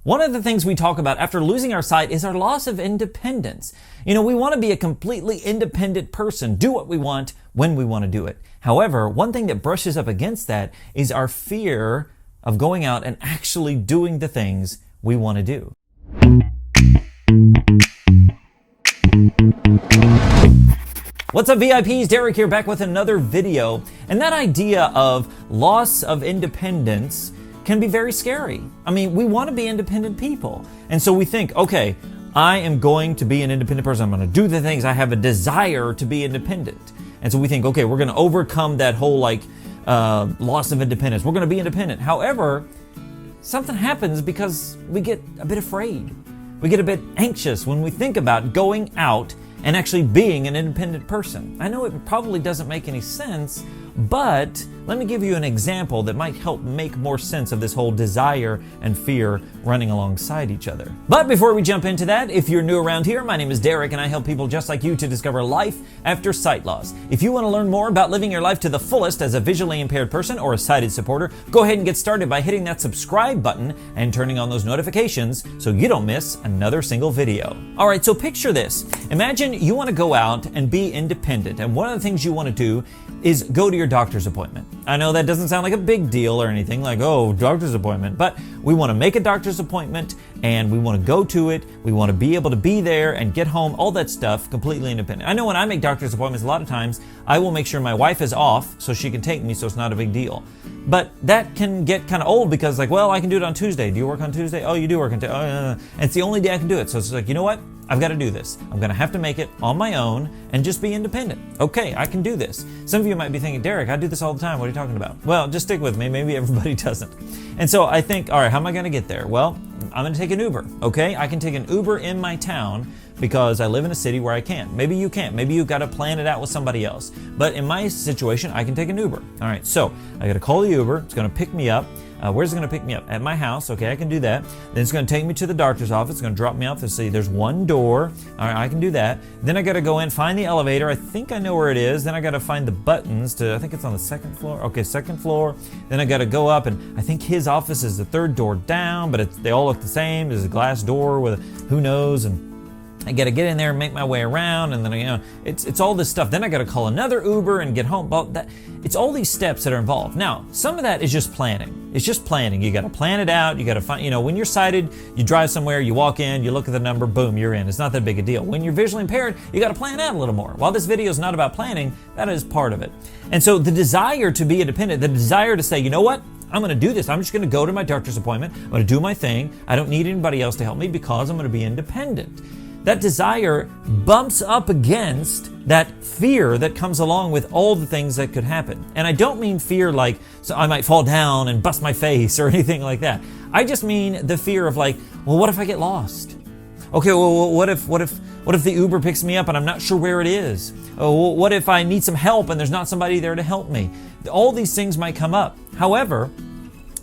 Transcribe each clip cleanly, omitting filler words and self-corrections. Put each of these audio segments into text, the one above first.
One of the things we talk about after losing our sight is our loss of independence. We want to be a completely independent person, do what we want when we want to do it. However, one thing that brushes up against that is our fear of going out and actually doing the things we want to do. What's up, VIPs? Derek here, back with another video. And that idea of loss of independence can be very scary. We want to be independent people. And so we think, okay, I am going to be an independent person. I'm going to do the things. I have a desire to be independent. And so we think, okay, we're going to overcome that whole loss of independence. We're going to be independent. However, something happens because we get a bit afraid. We get a bit anxious when we think about going out and actually being an independent person. I know it probably doesn't make any sense, but let me give you an example that might help make more sense of this whole desire and fear running alongside each other. But before we jump into that, if you're new around here, my name is Derek and I help people just like you to discover life after sight loss. If you want to learn more about living your life to the fullest as a visually impaired person or a sighted supporter, go ahead and get started by hitting that subscribe button and turning on those notifications so you don't miss another single video. All right, so picture this. Imagine you want to go out and be independent, and one of the things you want to do is go to your doctor's appointment. I know that doesn't sound like a big deal or anything, like, oh, doctor's appointment, but we want to make a doctor's appointment and we want to go to it. We want to be able to be there and get home, all that stuff, completely independent. I know when I make doctor's appointments, a lot of times I will make sure my wife is off so she can take me, so it's not a big deal. But that can get kind of old because, I can do it on Tuesday. Do you work on Tuesday? Oh, you do work on Tuesday. And it's the only day I can do it. So it's like, you know what? I've got to do this. I'm going to have to make it on my own and just be independent. Okay, I can do this. Some of you might be thinking, Derek, I do this all the time. What are you talking about? Well, just stick with me. Maybe everybody doesn't. And so I think, all right, how am I going to get there? Well, I'm going to take an Uber. Okay, I can take an Uber in my town because I live in a city where I can. Maybe you can't. Maybe you've got to plan it out with somebody else. But in my situation, I can take an Uber. All right, so I got to call the Uber. It's going to pick me up. Where's it going to pick me up? At my house. Okay, I can do that. Then it's going to take me to the doctor's office. It's going to drop me off. Let's see, there's one door. All right, I can do that. Then I got to go in, find the elevator. I think I know where it is. Then I got to find the buttons I think it's on the second floor. Okay, second floor. Then I got to go up, and I think his office is the third door down, but they all look the same. There's a glass door with who knows, and I got to get in there and make my way around, and then it's all this stuff. Then I got to call another Uber and get home. It's all these steps that are involved. Now, some of that is just planning. It's just planning. You got to plan it out. You got to find, when you're sighted, you drive somewhere, you walk in, you look at the number, boom, you're in. It's not that big a deal. When you're visually impaired, you got to plan out a little more. While this video is not about planning, that is part of it. And so the desire to be independent, the desire to say, you know what? I'm going to do this. I'm just going to go to my doctor's appointment. I'm going to do my thing. I don't need anybody else to help me because I'm going to be independent. That desire bumps up against that fear that comes along with all the things that could happen. And I don't mean fear like, so I might fall down and bust my face or anything like that. I just mean the fear of what if I get lost? Okay, well, what if the Uber picks me up and I'm not sure where it is? Oh, what if I need some help and there's not somebody there to help me? All these things might come up. However,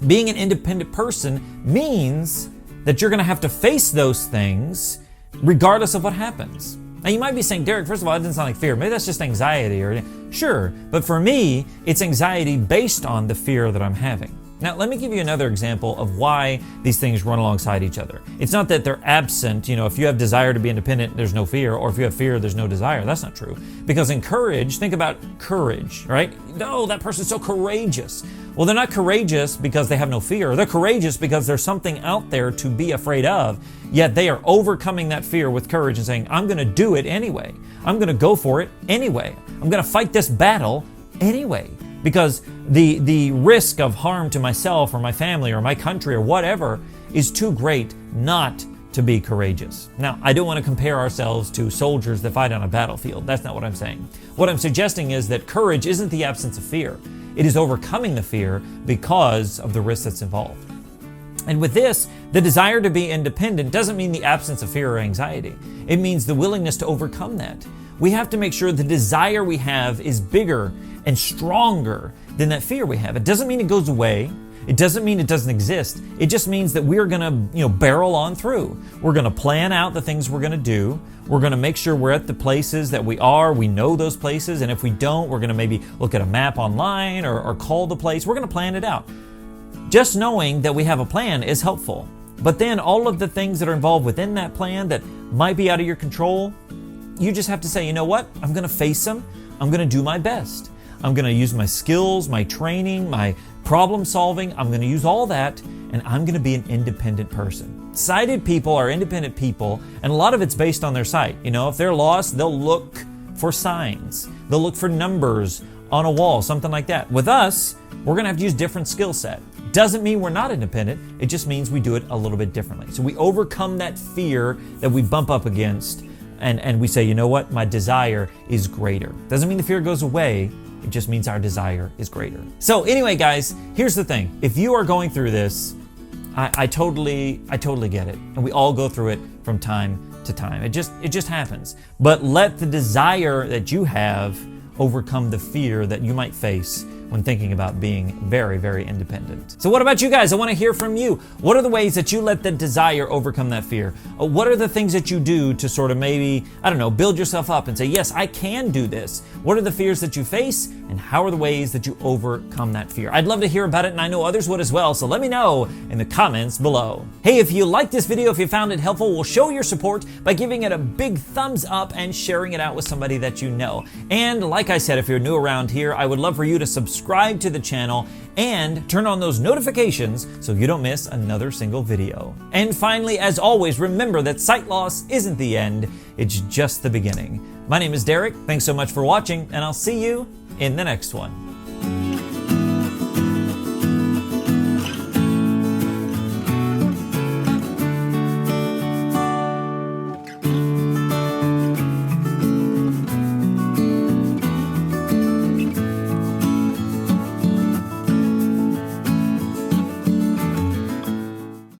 being an independent person means that you're going to have to face those things regardless of what happens. Now you might be saying, Derek, first of all, that doesn't sound like fear. Maybe that's just anxiety sure. But for me, it's anxiety based on the fear that I'm having. Now, let me give you another example of why these things run alongside each other. It's not that they're absent. If you have desire to be independent, there's no fear, or if you have fear, there's no desire. That's not true. Because in courage, think about courage, right? No, that person's so courageous. Well, they're not courageous because they have no fear. They're courageous because there's something out there to be afraid of, yet they are overcoming that fear with courage and saying, I'm going to do it anyway. I'm going to go for it anyway. I'm going to fight this battle anyway. Because the risk of harm to myself or my family or my country or whatever is too great not to be courageous. Now, I don't want to compare ourselves to soldiers that fight on a battlefield. That's not what I'm saying. What I'm suggesting is that courage isn't the absence of fear. It is overcoming the fear because of the risk that's involved. And with this, the desire to be independent doesn't mean the absence of fear or anxiety. It means the willingness to overcome that. We have to make sure the desire we have is bigger and stronger than that fear we have. It doesn't mean it goes away. It doesn't mean it doesn't exist. It just means that we're going to, barrel on through. We're going to plan out the things we're going to do. We're going to make sure we're at the places that we are. We know those places. And if we don't, we're going to maybe look at a map online or call the place. We're going to plan it out. Just knowing that we have a plan is helpful. But then all of the things that are involved within that plan that might be out of your control, you just have to say, you know what? I'm going to face them. I'm going to do my best. I'm going to use my skills, my training, my problem solving. I'm going to use all that, and I'm going to be an independent person. Sighted people are independent people, and a lot of it's based on their sight. You know, if they're lost, they'll look for signs. They'll look for numbers on a wall, something like that. With us, we're going to have to use different skill set. Doesn't mean we're not independent. It just means we do it a little bit differently. So we overcome that fear that we bump up against, and we say, you know what? My desire is greater. Doesn't mean the fear goes away. It just means our desire is greater. So anyway, guys, here's the thing. If you are going through this, I totally get it. And we all go through it from time to time. It just happens. But let the desire that you have overcome the fear that you might face when thinking about being very, very independent. So what about you guys? I want to hear from you. What are the ways that you let the desire overcome that fear? What are the things that you do to sort of maybe, I don't know, build yourself up and say, yes, I can do this? What are the fears that you face, and how are the ways that you overcome that fear? I'd love to hear about it, and I know others would as well, so let me know in the comments below. Hey, if you liked this video, if you found it helpful, well, show your support by giving it a big thumbs up and sharing it out with somebody that you know. And like I said, if you're new around here, I would love for you to subscribe to the channel and turn on those notifications so you don't miss another single video. And finally, as always, remember that sight loss isn't the end, it's just the beginning. My name is Derek, thanks so much for watching, and I'll see you in the next one.